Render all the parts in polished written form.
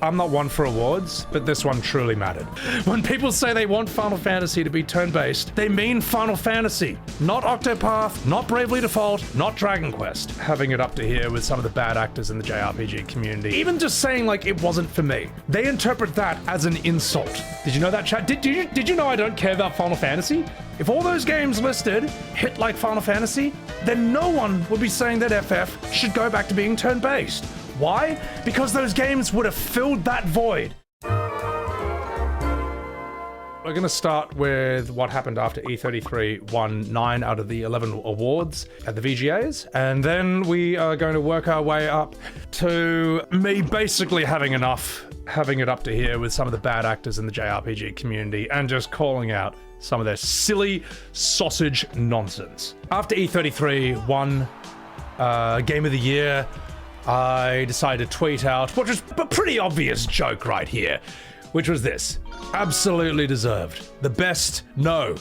I'm not one for awards, but this one truly mattered. When people say they want Final Fantasy to be turn-based, they mean Final Fantasy, not Octopath, not Bravely Default, not Dragon Quest. Having it up to here with some of the bad actors in the JRPG community, even just saying like it wasn't for me, they interpret that as an insult. Did you know that, chat? Did you know I don't care about Final Fantasy? If all those games listed hit like Final Fantasy, then no one would be saying that FF should go back to being turn-based. Why? Because those games would have filled that void. We're going to start with what happened after E33 won 9 out of the 11 awards at the VGAs, and then we are going to work our way up to me basically having enough, having it up to here with some of the bad actors in the JRPG community and just calling out some of their silly sausage nonsense. After E33 won Game of the Year, I decided to tweet out what was a pretty obvious joke right here, which was this. Absolutely deserved. The best, no,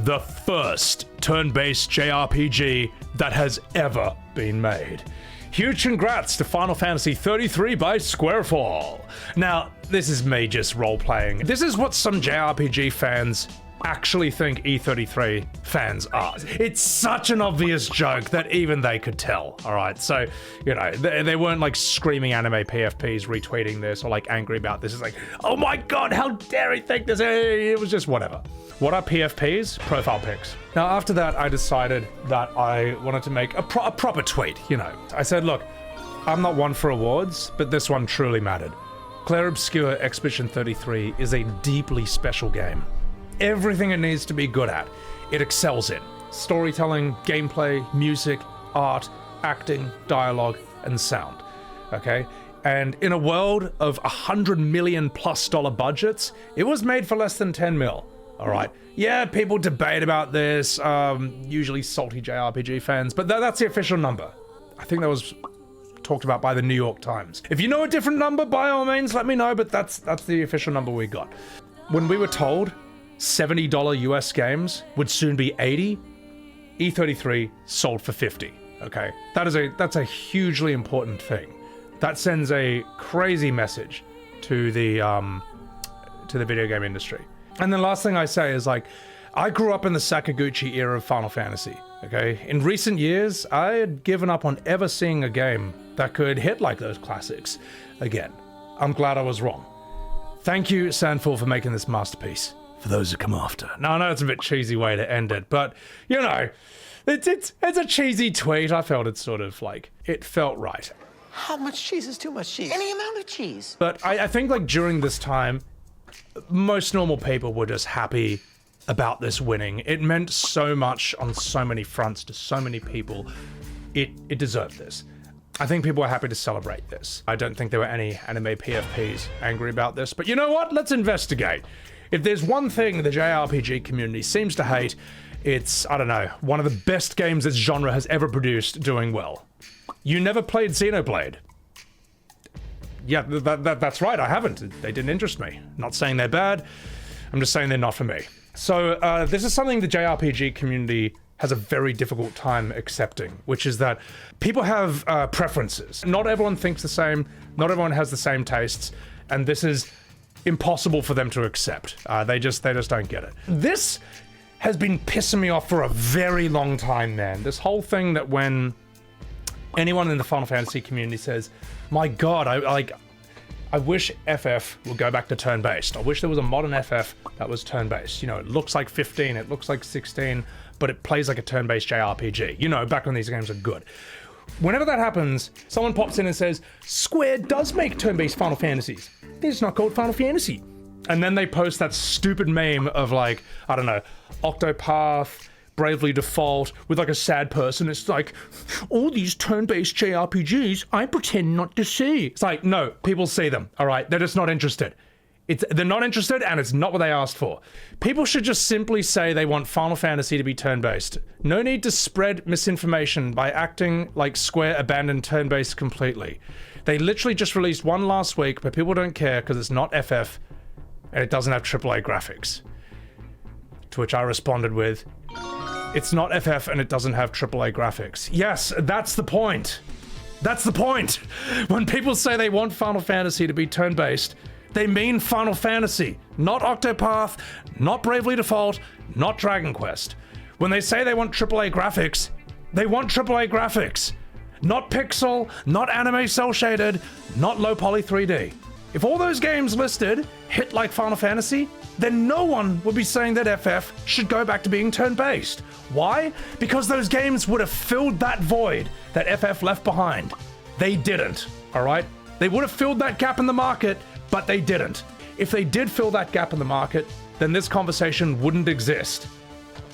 the first turn-based JRPG that has ever been made. Huge congrats to Final Fantasy 33 by Squarefall. Now, this is me just role-playing. This is what some JRPG fans actually think E33 fans are. It's such an obvious joke that even they could tell, all right? So, you know, they weren't like screaming anime PFPs retweeting this or like angry about this. It's like, oh my god, how dare he think this? It was just whatever. What are PFPs? Profile pics. Now, after that, I decided that I wanted to make a proper tweet, you know. I said, look, I'm not one for awards, but this one truly mattered. Clair Obscur Expedition 33 is a deeply special game. Everything it needs to be good at, it excels in. Storytelling, gameplay, music, art, acting, dialogue, and sound, okay? And in a world of $100 million+ budgets, it was made for less than 10 mil, all right? Yeah, people debate about this, usually salty JRPG fans, but that's the official number. I think that was talked about by the New York Times. If you know a different number, by all means, let me know, but that's the official number we got. When we were told $70 US games would soon be 80, E33 sold for 50, okay? That's a hugely important thing. That sends a crazy message to the video game industry. And the last thing I say is, like, I grew up in the Sakaguchi era of Final Fantasy, okay? In recent years, I had given up on ever seeing a game that could hit like those classics again. I'm glad I was wrong. Thank you, Sandfall, for making this masterpiece. For those who come after. Now, I know it's a bit cheesy way to end it, but, you know, it's a cheesy tweet. I felt it sort of like, it felt right. How much cheese is too much cheese? Any amount of cheese. But I think, like, during this time, most normal people were just happy about this winning. It meant so much on so many fronts to so many people. It deserved this. I think people were happy to celebrate this. I don't think there were any anime PFPs angry about this, but you know what? Let's investigate. If there's one thing the JRPG community seems to hate, it's, I don't know, one of the best games this genre has ever produced doing well. You never played Xenoblade? Yeah, that's right, I haven't. They didn't interest me. Not saying they're bad, I'm just saying they're not for me. So this is something the JRPG community has a very difficult time accepting, which is that people have preferences. Not everyone thinks the same, not everyone has the same tastes, and this is impossible for them to accept. They just don't get it. This has been pissing me off for a very long time, man. This whole thing that when anyone in the Final Fantasy community says, my god, I wish FF would go back to turn-based. I wish there was a modern FF that was turn-based. You know, it looks like 15, it looks like 16, but it plays like a turn-based JRPG. You know, back when these games are good. Whenever that happens, someone pops in and says, Square does make turn-based Final Fantasies. They're just not called Final Fantasy. And then they post that stupid meme of, like, I don't know, Octopath, Bravely Default, with like a sad person. It's like, all these turn-based JRPGs, I pretend not to see. It's like, no, people see them, all right? They're just not interested. They're not interested, and it's not what they asked for. People should just simply say they want Final Fantasy to be turn-based. No need to spread misinformation by acting like Square abandoned turn-based completely. They literally just released one last week, but people don't care because it's not FF, and it doesn't have AAA graphics. To which I responded with, it's not FF and it doesn't have AAA graphics. Yes, that's the point. That's the point. When people say they want Final Fantasy to be turn-based, they mean Final Fantasy, not Octopath, not Bravely Default, not Dragon Quest. When they say they want AAA graphics, they want AAA graphics. Not pixel, not anime cel shaded, not low poly 3D. If all those games listed hit like Final Fantasy, then no one would be saying that FF should go back to being turn-based. Why? Because those games would have filled that void that FF left behind. They didn't, all right? They would have filled that gap in the market, but they didn't. If they did fill that gap in the market, then this conversation wouldn't exist.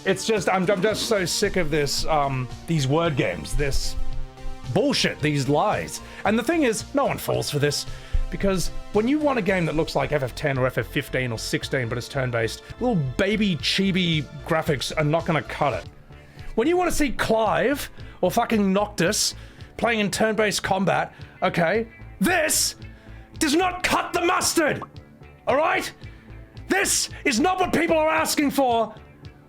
It's just, I'm just so sick of this, these word games, this bullshit, these lies. And the thing is, no one falls for this. Because when you want a game that looks like FF10 or FF15 or 16 but it's turn-based, little baby chibi graphics are not gonna cut it. When you want to see Clive or fucking Noctis playing in turn-based combat, okay, this does not cut the mustard, alright? This is not what people are asking for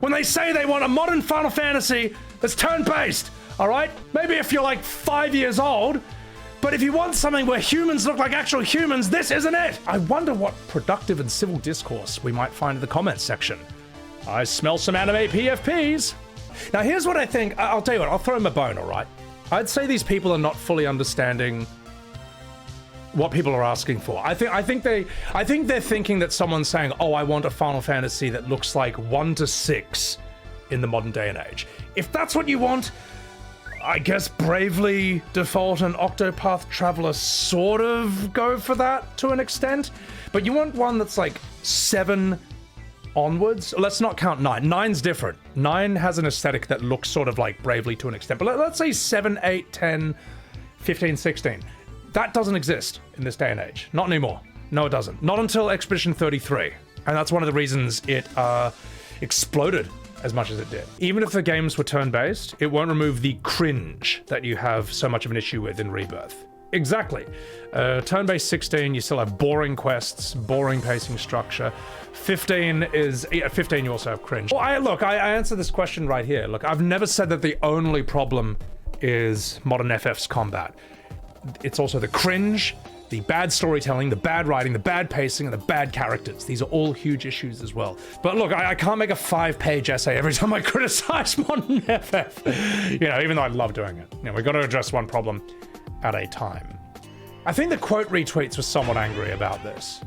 when they say they want a modern Final Fantasy that's turn-based, alright? Maybe if you're like 5 years old, but if you want something where humans look like actual humans, this isn't it. I wonder what productive and civil discourse we might find in the comments section. I smell some anime PFPs. Now here's what I think. I'll tell you what, I'll throw him a bone, all right? I'd say these people are not fully understanding what people are asking for. I think they're thinking that someone's saying, oh, I want a Final Fantasy that looks like 1 to 6 in the modern day and age. If that's what you want, I guess Bravely Default and Octopath Traveler sort of go for that to an extent, but you want one that's like 7 onwards. Let's not count 9. 9's different. 9 has an aesthetic that looks sort of like Bravely to an extent, but let's say 7, 8, 10, 15, 16. That doesn't exist in this day and age. Not anymore. No, it doesn't. Not until Expedition 33, and that's one of the reasons it exploded as much as it did. Even if the games were turn-based, it won't remove the cringe that you have so much of an issue with in Rebirth. Exactly. Turn-based 16, you still have boring quests, boring pacing structure. 15 you also have cringe. Well, I answer this question right here. Look, I've never said that the only problem is modern FF's combat. It's also the cringe, the bad storytelling, the bad writing, the bad pacing, and the bad characters. These are all huge issues as well. But look, I can't make a 5-page essay every time I criticize modern FF. You know, even though I love doing it. You know, we've got to address one problem at a time. I think the quote retweets were somewhat angry about this.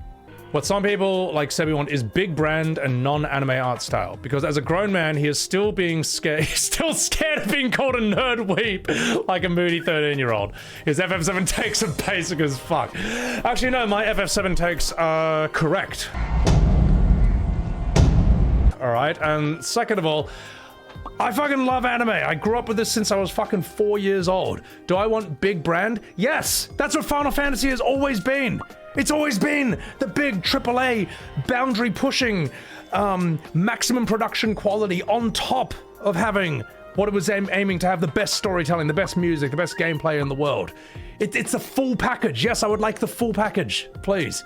What some people like Sebby want is big brand and non-anime art style, because as a grown man, he is still scared of being called a nerd weep like a moody 13-year-old. His FF7 takes are basic as fuck. Actually, no, my FF7 takes are correct. Alright, and second of all, I fucking love anime. I grew up with this since I was fucking 4 years old. Do I want big brand? Yes! That's what Final Fantasy has always been! It's always been the big AAA, boundary-pushing, maximum production quality on top of having what it was aiming to have: the best storytelling, the best music, the best gameplay in the world. It's a full package. Yes, I would like the full package, please.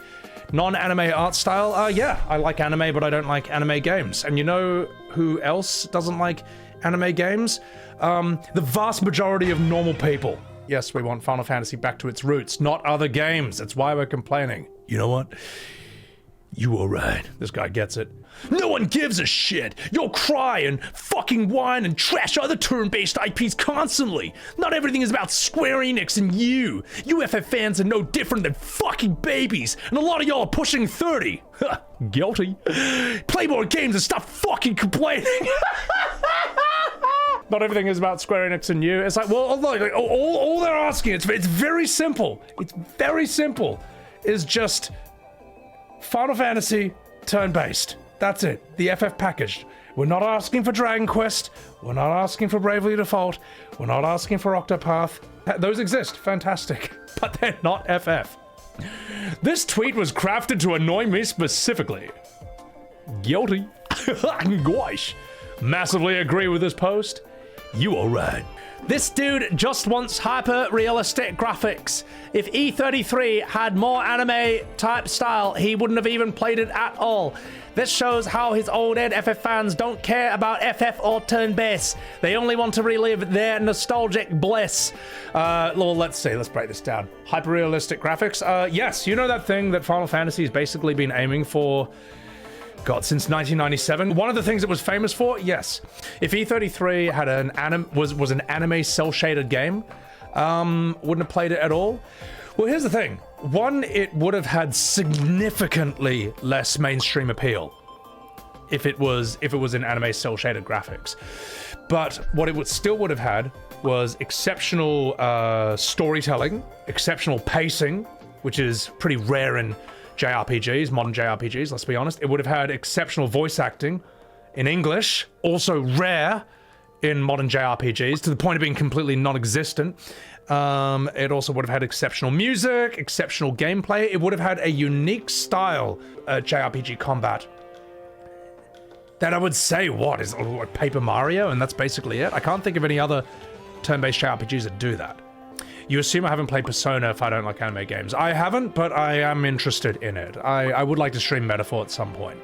Non-anime art style? Yeah, I like anime, but I don't like anime games. And you know who else doesn't like anime games? The vast majority of normal people. Yes, we want Final Fantasy back to its roots, not other games. That's why we're complaining. You know what? You were right. This guy gets it. No one gives a shit. You'll cry and fucking whine and trash other turn-based IPs constantly. Not everything is about Square Enix and you. You FF fans are no different than fucking babies, and a lot of y'all are pushing 30. Guilty. Play more games and stop fucking complaining. Not everything is about Square Enix and you. It's like, well, look, all they're asking, it's very simple. It's very simple. Is just Final Fantasy turn-based. That's it. The FF package. We're not asking for Dragon Quest. We're not asking for Bravely Default. We're not asking for Octopath. Those exist. Fantastic. But they're not FF. This tweet was crafted to annoy me specifically. Guilty. Gosh. Massively agree with this post. You are right. This dude just wants hyper-realistic graphics. If E33 had more anime-type style, he wouldn't have even played it at all. This shows how his old head FF fans don't care about FF or turn-based. They only want to relive their nostalgic bliss. Well, let's see. Let's break this down. Hyper-realistic graphics. Yes, you know that thing that Final Fantasy has basically been aiming for, God, since 1997. One of the things it was famous for, yes. If E33 had was an anime cel-shaded game, wouldn't have played it at all. Well, here's the thing. One, it would have had significantly less mainstream appeal if it was in anime cel-shaded graphics. But what it still would have had was exceptional storytelling, exceptional pacing, which is pretty rare in JRPGs, modern JRPGs, let's be honest. It would have had exceptional voice acting in English, also rare in modern JRPGs, to the point of being completely non-existent. It also would have had exceptional music, exceptional gameplay. It would have had a unique style JRPG combat that I would say, is Paper Mario, and that's basically it. I can't think of any other turn-based JRPGs that do that. You assume I haven't played Persona if I don't like anime games. I haven't, but I am interested in it. I would like to stream Metaphor at some point.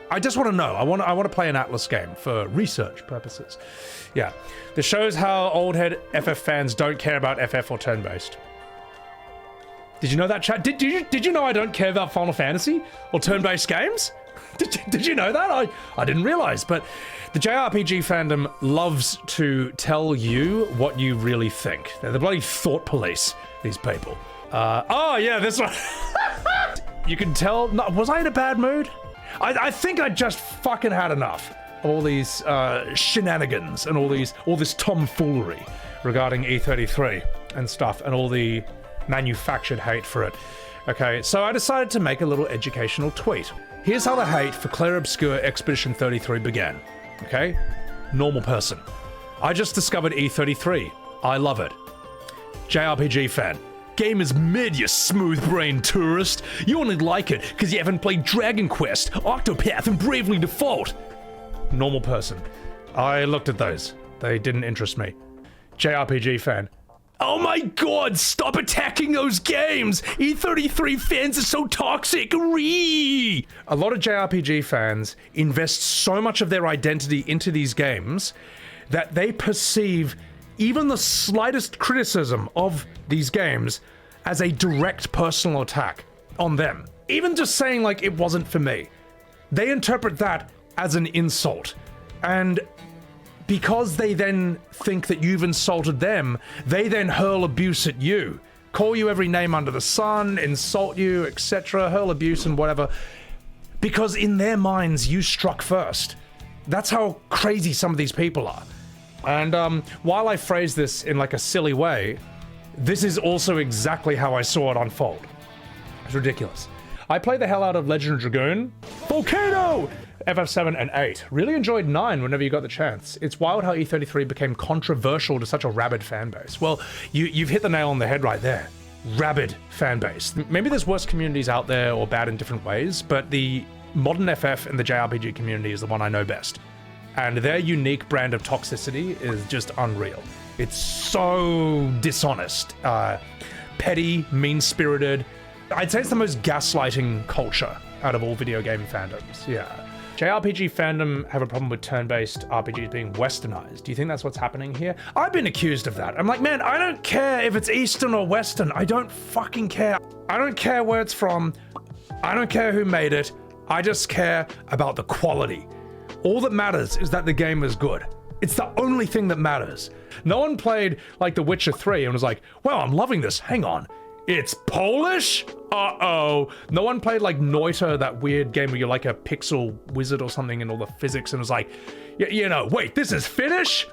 I just want to know. I want to play an Atlas game for research purposes. Yeah. This shows how old head FF fans don't care about FF or turn-based. Did you know that, chat? Did you know I don't care about Final Fantasy or turn-based games? Did you know that? I didn't realize, but the JRPG fandom loves to tell you what you really think. They're the bloody thought police, these people. Oh yeah, this one. You can tell, was I in a bad mood? I think I just fucking had enough of all these shenanigans and all this tomfoolery regarding E33 and stuff, and all the manufactured hate for it. Okay, so I decided to make a little educational tweet. Here's how the hate for Clair Obscur Expedition 33 began. Okay? Normal person. I just discovered E33. I love it. JRPG fan. Game is mid, you smooth-brained tourist. You only like it because you haven't played Dragon Quest, Octopath, and Bravely Default. Normal person. I looked at those. They didn't interest me. JRPG fan. Oh my god, stop attacking those games! E33 fans are so toxic! Ree! A lot of JRPG fans invest so much of their identity into these games that they perceive even the slightest criticism of these games as a direct personal attack on them. Even just saying, like, it wasn't for me. They interpret that as an insult. And because they then think that you've insulted them, they then hurl abuse at you. Call you every name under the sun, insult you, etc., hurl abuse and whatever. Because in their minds, you struck first. That's how crazy some of these people are. And while I phrase this in like a silly way, this is also exactly how I saw it unfold. It's ridiculous. I played the hell out of Legend of Dragoon, Volcano, FF7 and 8. Really enjoyed 9 whenever you got the chance. It's wild how E33 became controversial to such a rabid fan base. Well, you've hit the nail on the head right there. Rabid fan base. Maybe there's worse communities out there or bad in different ways, but the modern FF and the JRPG community is the one I know best. And their unique brand of toxicity is just unreal. It's so dishonest, petty, mean-spirited. I'd say it's the most gaslighting culture out of all video game fandoms, yeah. JRPG fandom have a problem with turn-based RPGs being westernized. Do you think that's what's happening here? I've been accused of that. I'm like, man, I don't care if it's Eastern or Western. I don't fucking care. I don't care where it's from. I don't care who made it. I just care about the quality. All that matters is that the game is good. It's the only thing that matters. No one played like The Witcher 3 and was like, wow, I'm loving this. Hang on. It's Polish? Uh-oh. No one played like Noita, that weird game where you're like a pixel wizard or something and all the physics, and was like, you know, wait, this is Finnish?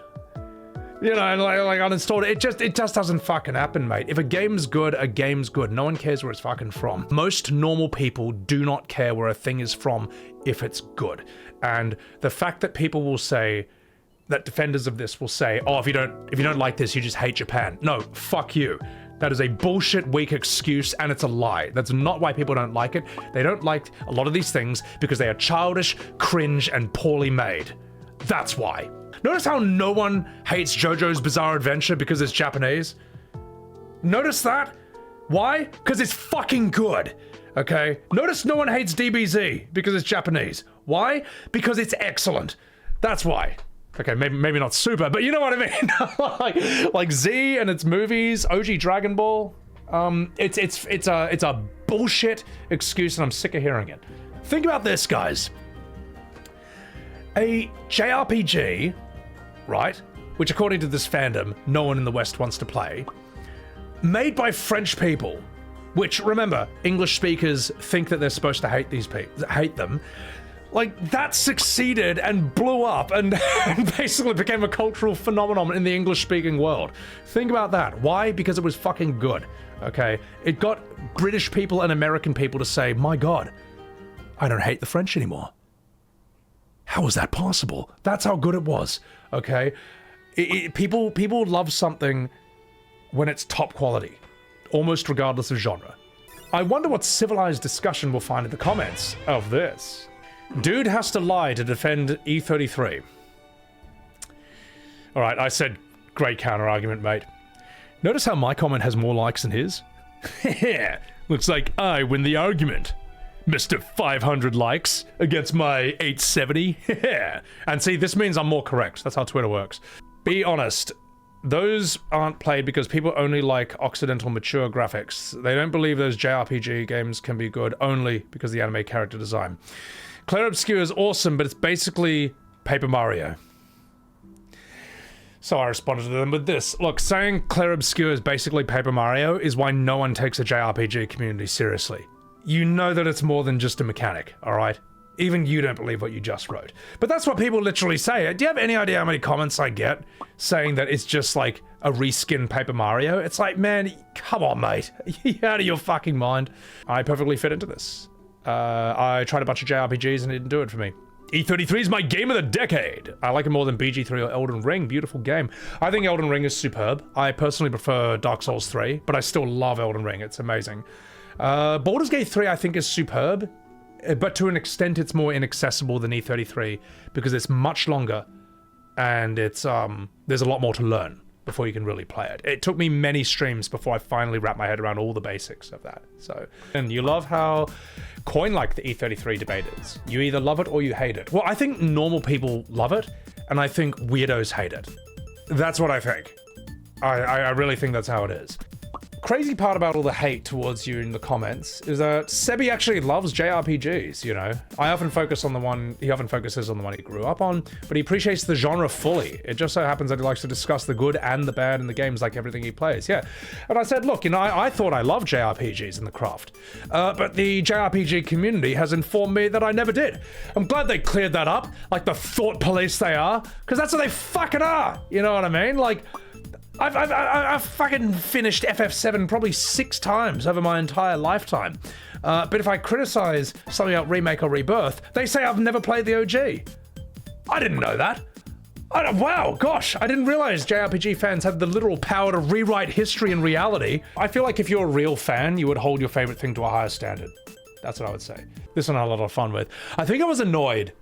You know, and like uninstalled it. It just doesn't fucking happen, mate. If a game's good, a game's good. No one cares where it's fucking from. Most normal people do not care where a thing is from if it's good. And the fact that people will say, that defenders of this will say, oh, if you don't like this, you just hate Japan. No, fuck you. That is a bullshit, weak excuse, and it's a lie. That's not why people don't like it. They don't like a lot of these things because they are childish, cringe, and poorly made. That's why. Notice how no one hates JoJo's Bizarre Adventure because it's Japanese? Notice that? Why? Because it's fucking good, okay? Notice no one hates DBZ because it's Japanese. Why? Because it's excellent. That's why. Okay, maybe not super, but you know what I mean? like Z and its movies, OG Dragon Ball. It's a bullshit excuse, and I'm sick of hearing it. Think about this, guys. A JRPG, right? Which, according to this fandom, no one in the West wants to play. Made by French people, which, remember, English speakers think that they're supposed to hate these people, hate them. Like, that succeeded and blew up and basically became a cultural phenomenon in the English-speaking world. Think about that. Why? Because it was fucking good, okay? It got British people and American people to say, my God, I don't hate the French anymore. How was that possible? That's how good it was, okay? People love something when it's top quality, almost regardless of genre. I wonder what civilized discussion we'll find in the comments of this. Dude has to lie to defend E33. Alright, I said great counter argument, mate. Notice how my comment has more likes than his? Yeah, looks like I win the argument. Mr. 500 likes against my 870. Yeah. And see, this means I'm more correct. That's how Twitter works. Be honest. Those aren't played because people only like Occidental mature graphics. They don't believe those JRPG games can be good only because of the anime character design. Clair Obscur is awesome, but it's basically Paper Mario. So I responded to them with this. Look, saying Clair Obscur is basically Paper Mario is why no one takes a JRPG community seriously. You know that it's more than just a mechanic, alright? Even you don't believe what you just wrote. But that's what people literally say. Do you have any idea how many comments I get saying that it's just like a reskin Paper Mario? It's like, man, come on, mate. You out of your fucking mind. I perfectly fit into this. I tried a bunch of JRPGs and it didn't do it for me. E33 is my game of the decade. I like it more than BG3 or Elden Ring. Beautiful game. I think Elden Ring is superb. I personally prefer Dark Souls 3, but I still love Elden Ring. It's amazing. Baldur's Gate 3 I think is superb, but to an extent it's more inaccessible than E33 because it's much longer and it's there's a lot more to learn before you can really play it. It took me many streams before I finally wrapped my head around all the basics of that. So, and you love how coin-like the E33 debate is. You either love it or you hate it. Well, I think normal people love it, and I think weirdos hate it. That's what I think. I really think that's how it is. Crazy part about all the hate towards you in the comments is that Sebby actually loves JRPGs, you know? He often focuses on the one he grew up on, but he appreciates the genre fully. It just so happens that he likes to discuss the good and the bad in the games like everything he plays, yeah. And I said, look, you know, I thought I loved JRPGs in the craft, but the JRPG community has informed me that I never did. I'm glad they cleared that up, like the thought police they are, because that's what they fucking are, you know what I mean? Like, I've fucking finished FF7 probably 6 times over my entire lifetime. But if I criticize something like Remake or Rebirth, they say I've never played the OG. I didn't know that. Wow, gosh, I didn't realize JRPG fans had the literal power to rewrite history and reality. I feel like if you're a real fan, you would hold your favorite thing to a higher standard. That's what I would say. This one I had a lot of fun with. I think I was annoyed.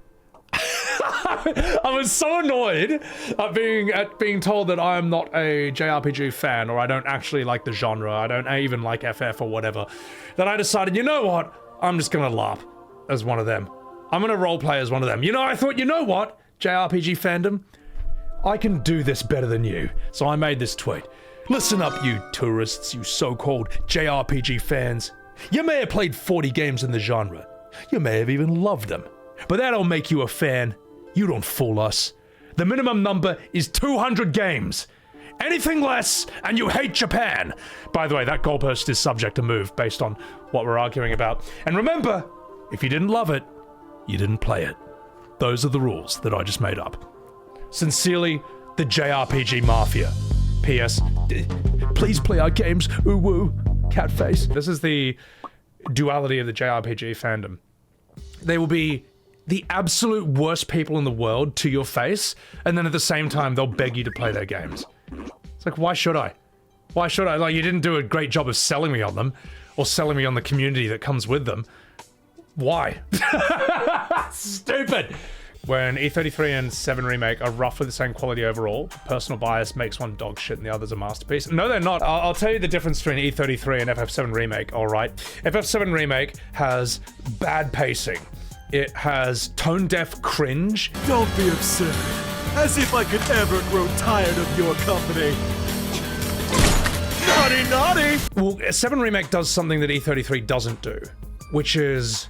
I was so annoyed at being told that I am not a JRPG fan, or I don't actually like the genre, I don't even like FF or whatever, that I decided, you know what, I'm just gonna LARP as one of them. I'm gonna roleplay as one of them. You know, I thought, you know what, JRPG fandom, I can do this better than you. So I made this tweet. Listen up, you tourists, you so-called JRPG fans. You may have played 40 games in the genre. You may have even loved them. But that don't make you a fan. You don't fool us. The minimum number is 200 games. Anything less, and you hate Japan. By the way, that goalpost is subject to move based on what we're arguing about. And remember, if you didn't love it, you didn't play it. Those are the rules that I just made up. Sincerely, the JRPG Mafia. P.S. Please play our games. Ooh woo. Cat face. This is the duality of the JRPG fandom. They will be the absolute worst people in the world to your face, and then at the same time, they'll beg you to play their games. It's like, why should I? Why should I? Like, you didn't do a great job of selling me on them, or selling me on the community that comes with them. Why? Stupid. when E33 and 7 Remake are roughly the same quality overall. Personal bias makes one dog shit and the other's a masterpiece. No, they're not. I'll tell you the difference between E33 and FF7 Remake, alright? FF7 Remake has bad pacing. It has tone-deaf cringe. Don't be absurd. As if I could ever grow tired of your company. Naughty, naughty! Well, 7 Remake does something that E33 doesn't do, which is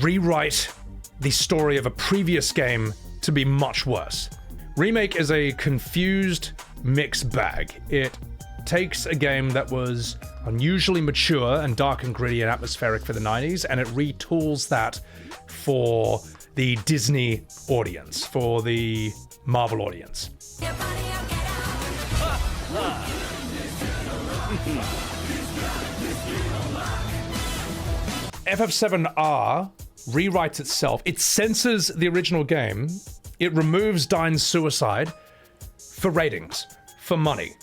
rewrite the story of a previous game to be much worse. Remake is a confused mixed bag. It takes a game that was unusually mature and dark and gritty and atmospheric for the 90s, and it retools that for the Disney audience, for the Marvel audience. FF7R rewrites itself. It censors the original game. It removes Dine's suicide for ratings, for money.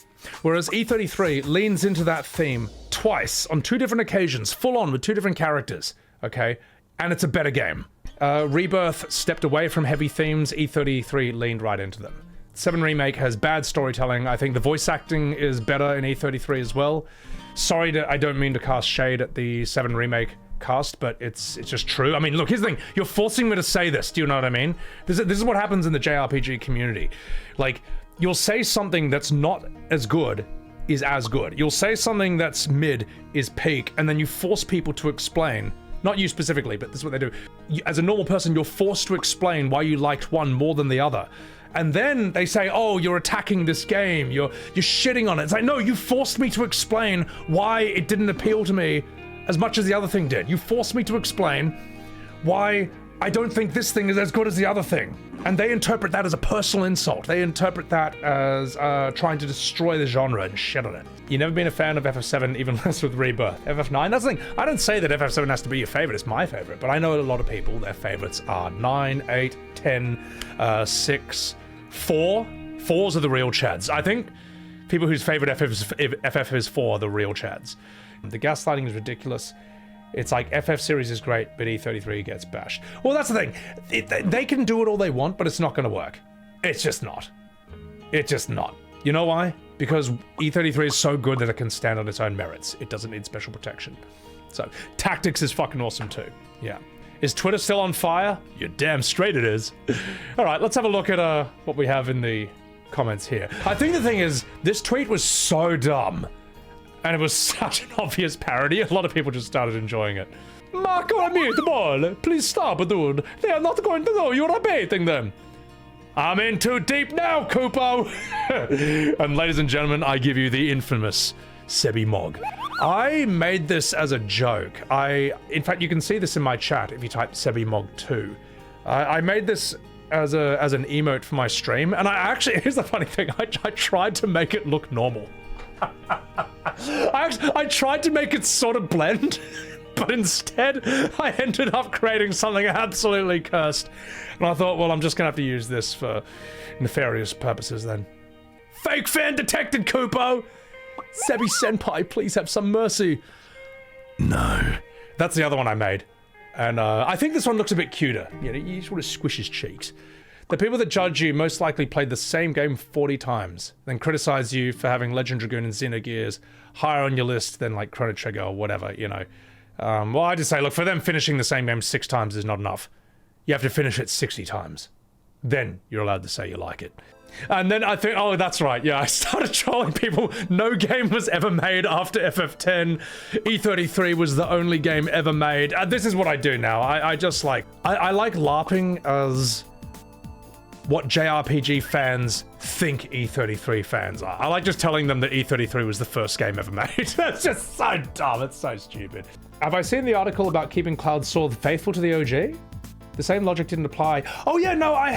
Whereas E33 leans into that theme twice on 2 different occasions, full on with 2 different characters, okay? And it's a better game. Rebirth stepped away from heavy themes. E33 leaned right into them. 7 Remake has bad storytelling. I think the voice acting is better in E33 as well. Sorry, I don't mean to cast shade at the 7 Remake cast, but it's just true. I mean, look, here's the thing. You're forcing me to say this. Do you know what I mean? This is what happens in the JRPG community. Like, you'll say something that's not as good is as good. You'll say something that's mid is peak, and then you force people to explain. Not you specifically, but this is what they do. As a normal person, you're forced to explain why you liked one more than the other. And then they say, oh, you're attacking this game. You're shitting on it. It's like, no, you forced me to explain why it didn't appeal to me as much as the other thing did. You forced me to explain why I don't think this thing is as good as the other thing. And they interpret that as a personal insult. They interpret that as trying to destroy the genre and shit on it. You've never been a fan of FF7, even less with Rebirth. FF9, that's the thing. I don't say that FF7 has to be your favorite. It's my favorite. But I know a lot of people, their favorites are 9, 8, 10, 6, 4. 4s are the real chads. I think people whose favorite FF is 4 are the real chads. The gaslighting is ridiculous. It's like FF series is great, but E33 gets bashed. Well, that's the thing. They can do it all they want, but it's not going to work. It's just not. It's just not. You know why? Because E33 is so good that it can stand on its own merits. It doesn't need special protection. So, Tactics is fucking awesome too. Yeah. Is Twitter still on fire? You're damn straight it is. All right, let's have a look at what we have in the comments here. I think the thing is, this tweet was so dumb. And it was such an obvious parody, a lot of people just started enjoying it. Marco and meatball, please stop, dude. They are not going to know you're abating them. I'm in too deep now, Kupo. And ladies and gentlemen, I give you the infamous Sebbywebz. I made this as a joke. In fact, you can see this in my chat if you type Sebbywebz 2. I made this as an emote for my stream, and I actually, here's the funny thing, I tried to make it look normal. I tried to make it sort of blend, but instead I ended up creating something absolutely cursed. And I thought, well, I'm just gonna have to use this for nefarious purposes then. Fake fan detected, Kupo! Sebby Senpai, please have some mercy. No. That's the other one I made. And I think this one looks a bit cuter. You know, you sort of squish his cheeks. The people that judge you most likely played the same game 40 times, then criticize you for having Legend of Dragoon and Xenogears higher on your list than like Chrono Trigger or whatever, you know. Well, I just say, look, for them finishing the same game 6 times is not enough. You have to finish it 60 times. Then you're allowed to say you like it. And then I think, oh, that's right, yeah, I started trolling people. No game was ever made after FF10. E33 was the only game ever made. This is what I do now. I just like, I like LARPing as what JRPG fans think E33 fans are. I like just telling them that E33 was the first game ever made. That's just so dumb, it's so stupid. Have I seen the article about keeping Cloud Sword faithful to the OG? The same logic didn't apply. Oh yeah, no, I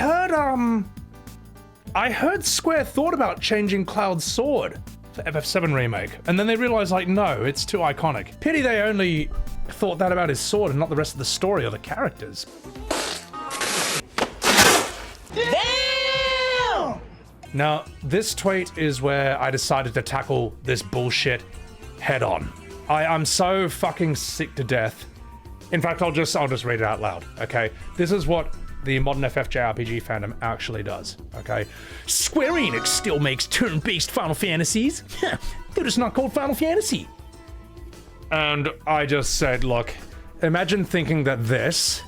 heard Square thought about changing Cloud Sword for FF7 Remake, and then they realized, like, no, it's too iconic. Pity they only thought that about his sword and not the rest of the story or the characters. Damn! Now, this tweet is where I decided to tackle this bullshit head on. I'm so fucking sick to death. In fact, I'll just read it out loud, okay? This is what the modern FF JRPG fandom actually does, okay? Square Enix still makes turn-based Final Fantasies. They're just not called Final Fantasy. And I just said, look, imagine thinking that this,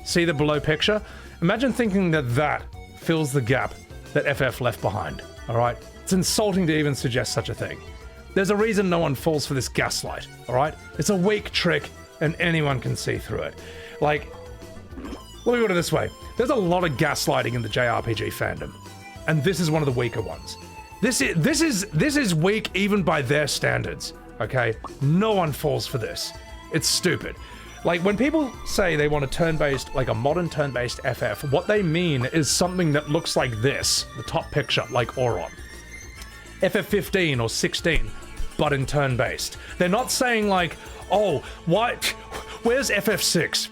see the below picture? Imagine thinking that that fills the gap that FF left behind, all right? It's insulting to even suggest such a thing. There's a reason no one falls for this gaslight, all right? It's a weak trick and anyone can see through it. Like, let me put it this way. There's a lot of gaslighting in the JRPG fandom, and this is one of the weaker ones. This is weak even by their standards, okay? No one falls for this. It's stupid. Like, when people say they want a turn-based, like a modern turn-based FF, what they mean is something that looks like this, the top picture, like Auron. FF15 or 16, but in turn-based. They're not saying like, oh, what? Where's FF6?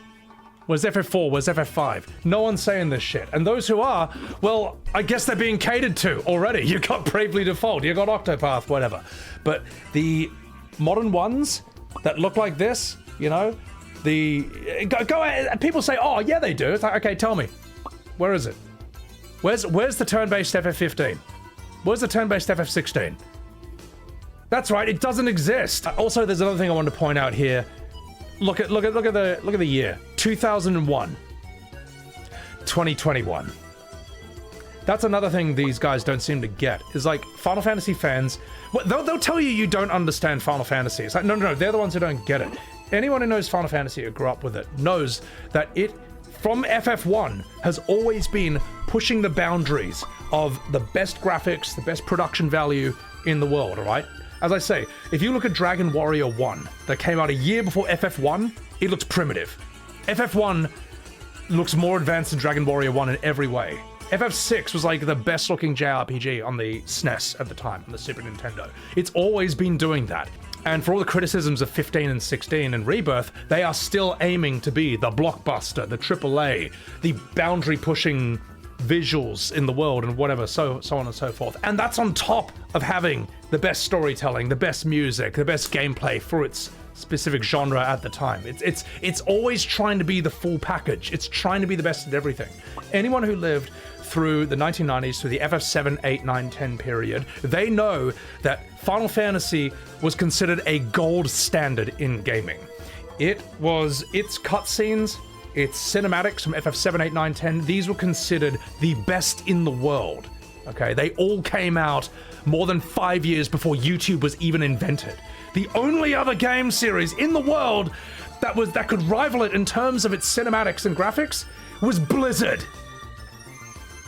Where's FF4? Where's FF5? No one's saying this shit. And those who are, well, I guess they're being catered to already. You got Bravely Default, you got Octopath, whatever. But the modern ones that look like this, you know, go ahead. People say, oh, yeah, they do. It's like, okay, tell me. Where is it? Where's the turn-based FF15? Where's the turn-based FF16? That's right, it doesn't exist. Also, there's another thing I wanted to point out here. Look at the year. 2001. 2021. That's another thing these guys don't seem to get. Is like Final Fantasy fans, well, they'll tell you don't understand Final Fantasy. It's like no, they're the ones who don't get it. Anyone who knows Final Fantasy or grew up with it knows that it, from FF1, has always been pushing the boundaries of the best graphics, the best production value in the world, alright? As I say, if you look at Dragon Warrior 1, that came out a year before FF1, it looks primitive. FF1 looks more advanced than Dragon Warrior 1 in every way. FF6 was like the best looking JRPG on the SNES at the time, on the Super Nintendo. It's always been doing that. And for all the criticisms of 15 and 16 and Rebirth, they are still aiming to be the blockbuster, the AAA, the boundary-pushing visuals in the world and whatever, so on and so forth. And that's on top of having the best storytelling, the best music, the best gameplay for its specific genre at the time. It's always trying to be the full package. It's trying to be the best at everything. Anyone who lived through the 1990s, through the FF7, 8, 9, 10 period, they know that Final Fantasy was considered a gold standard in gaming. It was its cutscenes, its cinematics from FF7, 8, 9, 10, these were considered the best in the world. Okay, they all came out more than 5 years before YouTube was even invented. The only other game series in the world that could rival it in terms of its cinematics and graphics was Blizzard.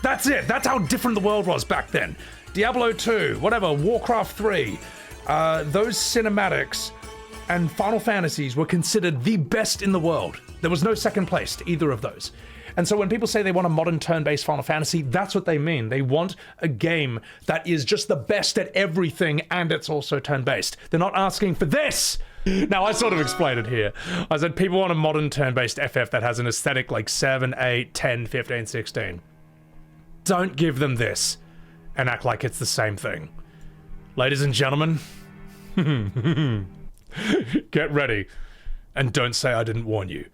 That's it. That's how different the world was back then. Diablo 2, whatever, Warcraft 3, those cinematics and Final Fantasies were considered the best in the world. There was no second place to either of those. And so when people say they want a modern turn-based Final Fantasy, that's what they mean. They want a game that is just the best at everything and it's also turn-based. They're not asking for this! Now, I sort of explained it here. I said people want a modern turn-based FF that has an aesthetic like 7, 8, 10, 15, 16. Don't give them this and act like it's the same thing. Ladies and gentlemen, get ready and don't say I didn't warn you.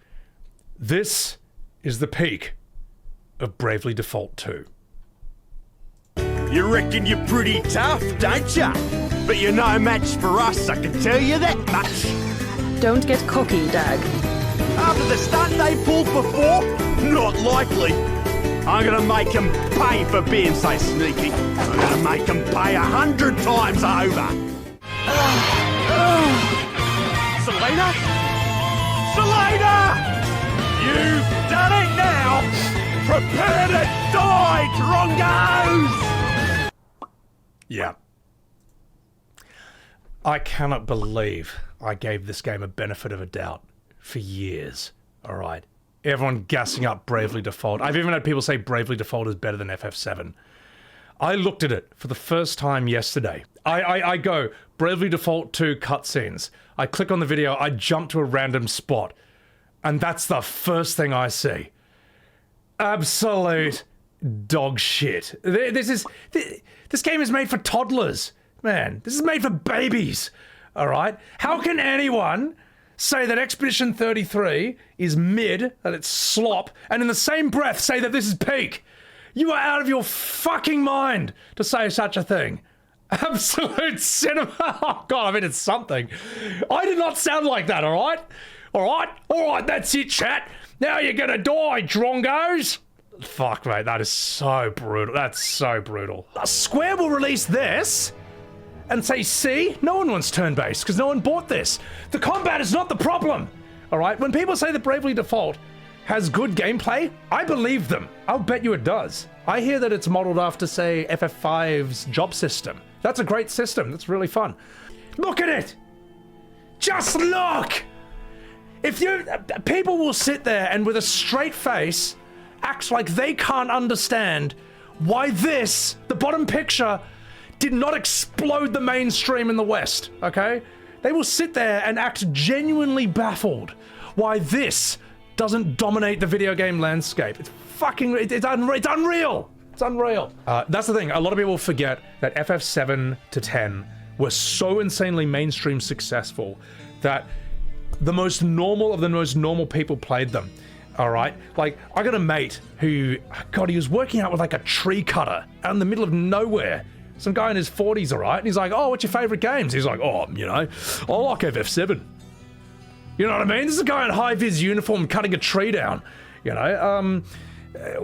This is the peak of Bravely Default 2. You reckon you're pretty tough, don't ya? But you're no match for us, I can tell you that much. Don't get cocky, Dag. After the stunt they pulled before? Not likely. I'm gonna make them pay for being so sneaky. I'm gonna make them pay 100 times over. Selena? Selena! You've done it now! Prepare to die, Drongos! Yeah. I cannot believe I gave this game a benefit of a doubt for years, alright? Everyone gassing up Bravely Default. I've even had people say Bravely Default is better than FF7. I looked at it for the first time yesterday. I go, Bravely Default 2 cutscenes. I click on the video, I jump to a random spot. And that's the first thing I see. Absolute dog shit. This game is made for toddlers. Man, this is made for babies. Alright? How can anyone say that Expedition 33 is mid, that it's slop, and in the same breath say that this is peak. You are out of your fucking mind to say such a thing. Absolute cinema. Oh, God, I mean, it's something. I did not sound like that, all right? All right, that's it, chat. Now you're gonna die, drongos. Fuck, mate, that is so brutal. That's so brutal. Square will release this and say, see, no one wants turn-based because no one bought this. The combat is not the problem, all right? When people say that Bravely Default has good gameplay, I believe them. I'll bet you it does. I hear that it's modeled after, say, FF5's job system. That's a great system. That's really fun. Look at it. Just look. People will sit there and with a straight face act like they can't understand why this, the bottom picture, did not explode the mainstream in the West, okay? They will sit there and act genuinely baffled why this doesn't dominate the video game landscape. It's unreal. It's unreal. That's the thing. A lot of people forget that FF7 to 10 were so insanely mainstream successful that the most normal of the most normal people played them. All right, like I got a mate who, God, he was working out with like a tree cutter out in the middle of nowhere. Some guy in his 40s, all right, and he's like, "Oh, what's your favorite games?" He's like, "Oh, you know, I like FF7." You know what I mean? This is a guy in high-vis uniform cutting a tree down. You know,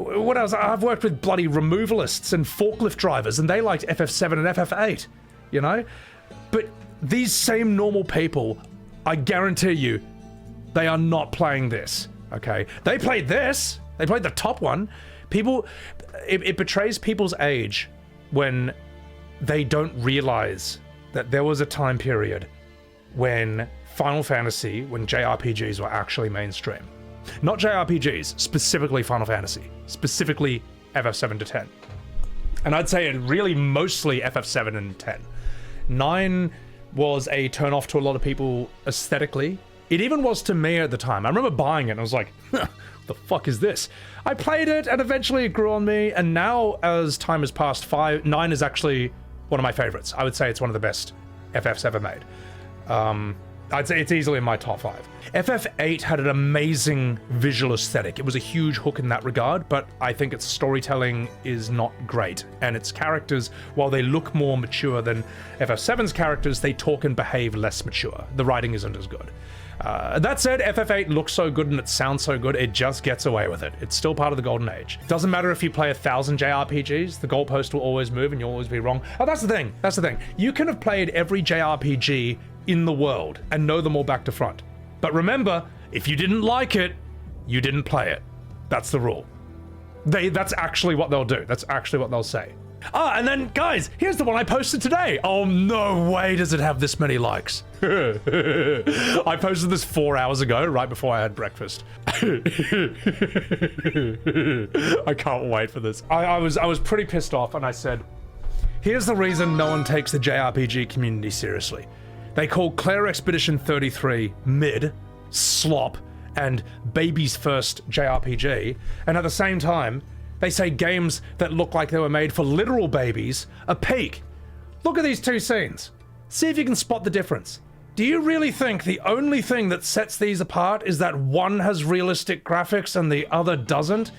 what else? I've worked with bloody removalists and forklift drivers, and they liked FF7 and FF8. You know, but these same normal people, I guarantee you, they are not playing this. Okay, they played this. They played the top one. People, it betrays people's age when they don't realize that there was a time period when Final Fantasy, when JRPGs were actually mainstream. Not JRPGs, specifically Final Fantasy, specifically FF7 to 10. And I'd say it really mostly FF7 and 10. 9 was a turn-off to a lot of people aesthetically. It even was to me at the time. I remember buying it and I was like, what the fuck is this? I played it and eventually it grew on me, and now as time has passed, 9 is actually one of my favorites. I would say it's one of the best FFs ever made. I'd say it's easily in my top 5. FF8 had an amazing visual aesthetic. It was a huge hook in that regard, but I think its storytelling is not great. And its characters, while they look more mature than FF7's characters, they talk and behave less mature. The writing isn't as good. That said, FF8 looks so good and it sounds so good, it just gets away with it. It's still part of the golden age. Doesn't matter if you play 1,000 JRPGs, the goalpost will always move and you'll always be wrong. Oh, that's the thing. That's the thing. You can have played every JRPG in the world and know them all back to front. But remember, if you didn't like it, you didn't play it. That's the rule. That's actually what they'll do. That's actually what they'll say. Ah, and then, guys, here's the one I posted today. Oh, no way does it have this many likes. I posted this 4 hours ago, right before I had breakfast. I can't wait for this. I was pretty pissed off, and I said, here's the reason no one takes the JRPG community seriously. They call Clair Expedition 33 mid, slop, and baby's first JRPG, and at the same time, they say games that look like they were made for literal babies are peak. Look at these two scenes. See if you can spot the difference. Do you really think the only thing that sets these apart is that one has realistic graphics and the other doesn't?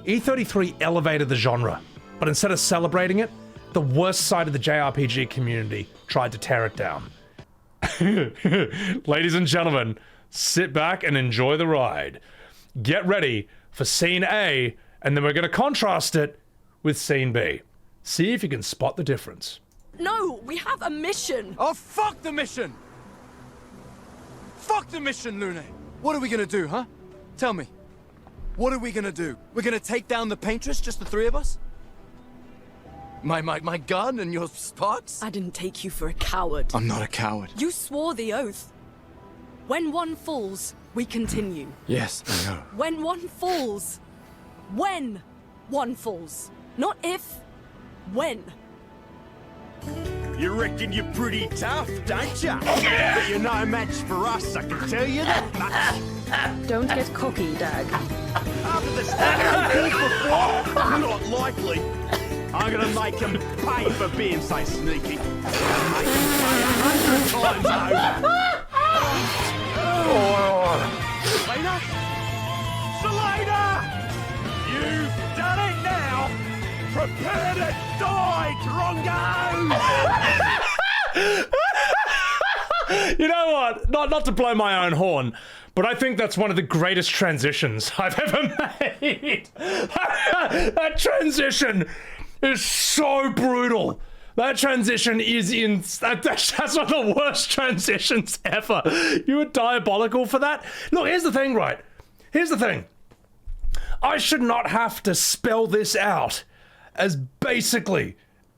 E33 elevated the genre, but instead of celebrating it, the worst side of the JRPG community tried to tear it down. Ladies and gentlemen, sit back and enjoy the ride. Get ready for Scene A, and then we're going to contrast it with Scene B. See if you can spot the difference. No, we have a mission. Oh, fuck the mission! Fuck the mission, Lune! What are we gonna do, huh? Tell me. What are we gonna do? We're gonna take down the paintress, just the three of us? My gun and your sparks? I didn't take you for a coward. I'm not a coward. You swore the oath. When one falls, we continue. Yes, I know. When one falls. When one falls. Not if. When. You reckon you're pretty tough, don't ya? But you're no match for us, I can tell you that much. Don't get cocky, Dag. After the stuff they did before, not likely. I'm gonna make them pay for being so sneaky. I'm gonna make them pay 100 times over. Prepare to die, Drongo! You know what? Not to blow my own horn, but I think that's one of the greatest transitions I've ever made. That transition is so brutal. That transition is that's one of the worst transitions ever. You were diabolical for that. Look, here's the thing, right? Here's the thing. I should not have to spell this out as basically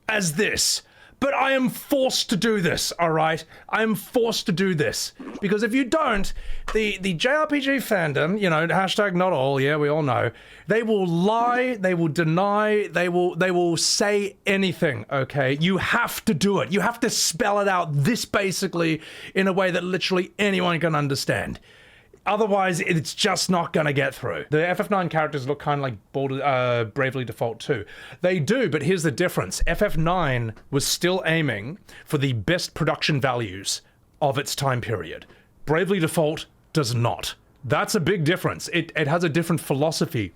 as this. But I am forced to do this, all right? I am forced to do this. Because if you don't, the JRPG fandom, you know, hashtag not all, yeah, we all know, they will lie, they will deny, they will say anything, okay? You have to do it. You have to spell it out this basically in a way that literally anyone can understand. Otherwise, it's just not going to get through. The FF9 characters look kind of like Bravely Default 2. They do, but here's the difference. FF9 was still aiming for the best production values of its time period. Bravely Default does not. That's a big difference. It has a different philosophy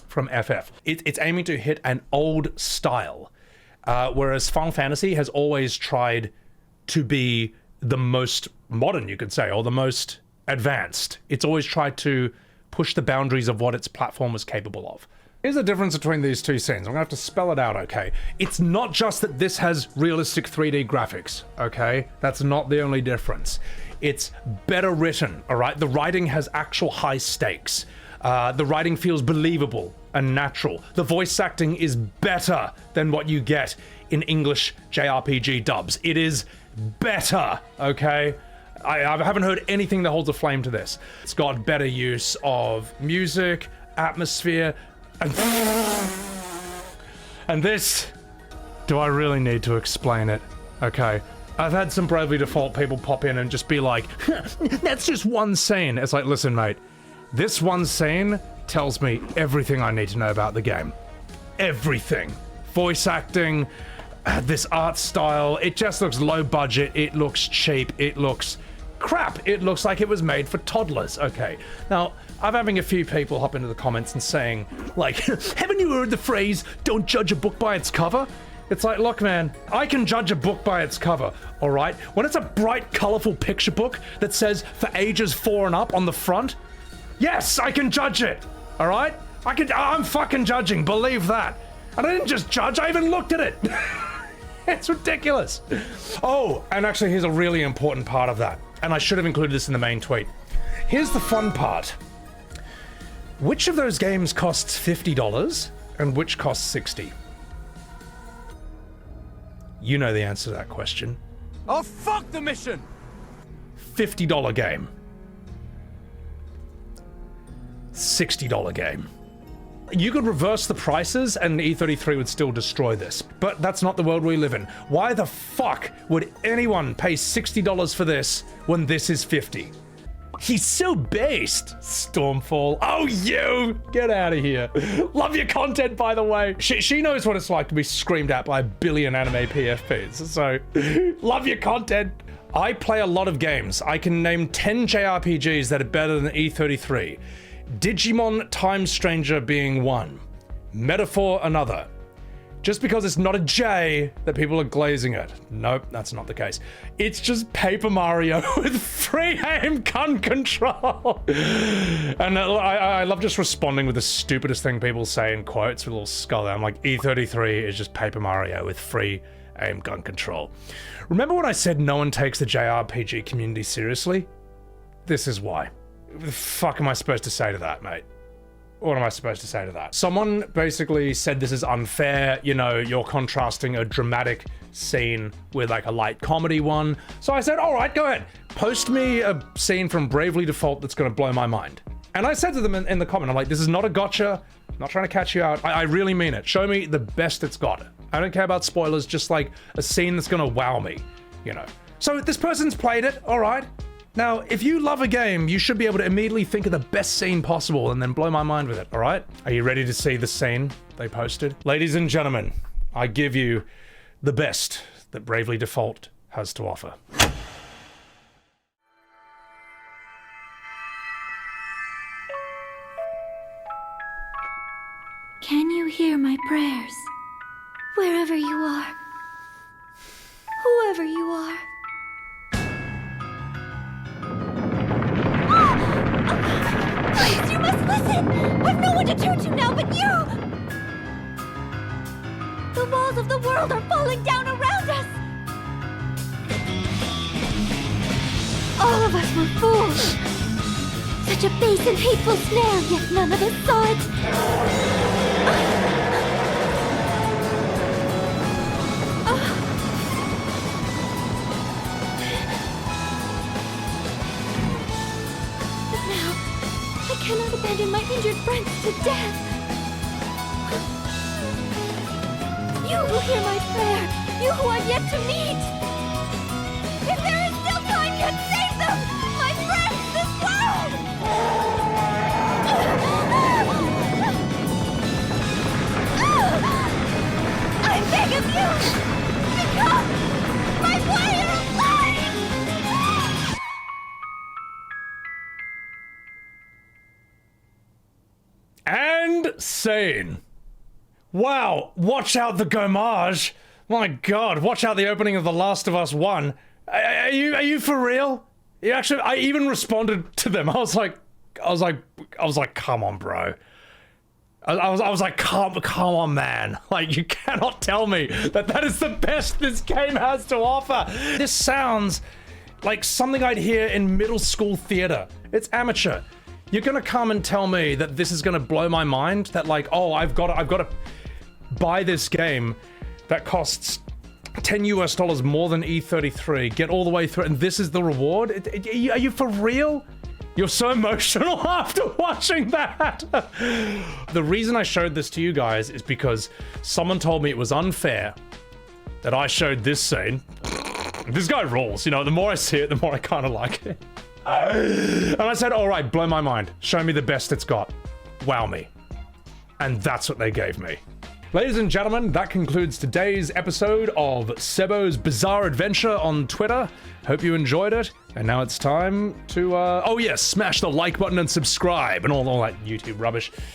from FF. It's aiming to hit an old style, whereas Final Fantasy has always tried to be the most modern, you could say, or the most advanced. It's always tried to push the boundaries of what its platform was capable of. Here's the difference between these two scenes. I'm gonna have to spell it out, okay? It's not just that this has realistic 3D graphics, okay? That's not the only difference. It's better written, all right? The writing has actual high stakes. The writing feels believable and natural. The voice acting is better than what you get in English JRPG dubs. It is better, okay? I haven't heard anything that holds a flame to this. It's got better use of music, atmosphere, and this, do I really need to explain it? Okay. I've had some Bravely Default people pop in and just be like, that's just one scene. It's like, listen, mate, this one scene tells me everything I need to know about the game. Everything. Voice acting, this art style, it just looks low budget, it looks cheap, it looks crap. It looks like it was made for toddlers. Okay. Now, I'm having a few people hop into the comments and saying, like, haven't you heard the phrase, don't judge a book by its cover? It's like, look, man, I can judge a book by its cover, all right? When it's a bright, colorful picture book that says for ages 4 and up on the front, yes, I can judge it, all right? I'm fucking judging, believe that. And I didn't just judge, I even looked at it. It's ridiculous. Oh, and actually, here's a really important part of that. And I should have included this in the main tweet. Here's the fun part. Which of those games costs $50 and which costs $60? You know the answer to that question. Oh, fuck the mission! $50 game. $60 game. You could reverse the prices and E33 would still destroy this, but that's not the world we live in. Why the fuck would anyone pay $60 for this when this is $50? He's so based. Stormfall. Oh, you! Get out of here. Love your content, by the way. She knows what it's like to be screamed at by a billion anime PFPs, so love your content. I play a lot of games. I can name 10 JRPGs that are better than E33. Digimon Time Stranger being one. Metaphor another. Just because it's not a J that people are glazing it. Nope, that's not the case. It's just Paper Mario with free aim gun control. And I love just responding with the stupidest thing people say in quotes with a little skull. I'm like, E33 is just Paper Mario with free aim gun control. Remember when I said no one takes the JRPG community seriously? This is why. What the fuck am I supposed to say to that, mate? What am I supposed to say to that? Someone basically said this is unfair, you know, you're contrasting a dramatic scene with like a light comedy one. So I said, all right, go ahead. Post me a scene from Bravely Default that's gonna blow my mind. And I said to them in the comment, I'm like, this is not a gotcha. I'm not trying to catch you out. I really mean it. Show me the best it's got. I don't care about spoilers, just like a scene that's gonna wow me, you know. So this person's played it, all right. Now, if you love a game, you should be able to immediately think of the best scene possible and then blow my mind with it, all right? Are you ready to see the scene they posted? Ladies and gentlemen, I give you the best that Bravely Default has to offer. Can you hear my prayers? Wherever you are. Whoever you are. Please, you must listen! I've no one to turn to now but you! The walls of the world are falling down around us! All of us were fools! Such a base and hateful snare, yet none of us saw it! But now, I cannot abandon my injured friends to death! You who hear my prayer, you who I've yet to meet! If there is still time, yet save them! My friends, this world! I beg of you! Become my player of life! And scene. Wow, watch out the gommage. My God, watch out the opening of The Last of Us 1. Are you for real? You actually, I even responded to them. I was like, come on, bro. I was like, come on, man. Like, you cannot tell me that is the best this game has to offer. This sounds like something I'd hear in middle school theater. It's amateur. You're gonna come and tell me that this is gonna blow my mind? That like, oh, I've got to buy this game that costs $10 US more than E33, get all the way through, and this is the reward? Are you for real? You're so emotional after watching that. The reason I showed this to you guys is because someone told me it was unfair that I showed this scene. This guy rules, you know, the more I see it, the more I kind of like it. And I said, all right, blow my mind. Show me the best it's got. Wow me. And that's what they gave me. Ladies and gentlemen, that concludes today's episode of Sebbo's Bizarre Adventure on Twitter. Hope you enjoyed it. And now it's time to, oh yes, smash the like button and subscribe and all that YouTube rubbish.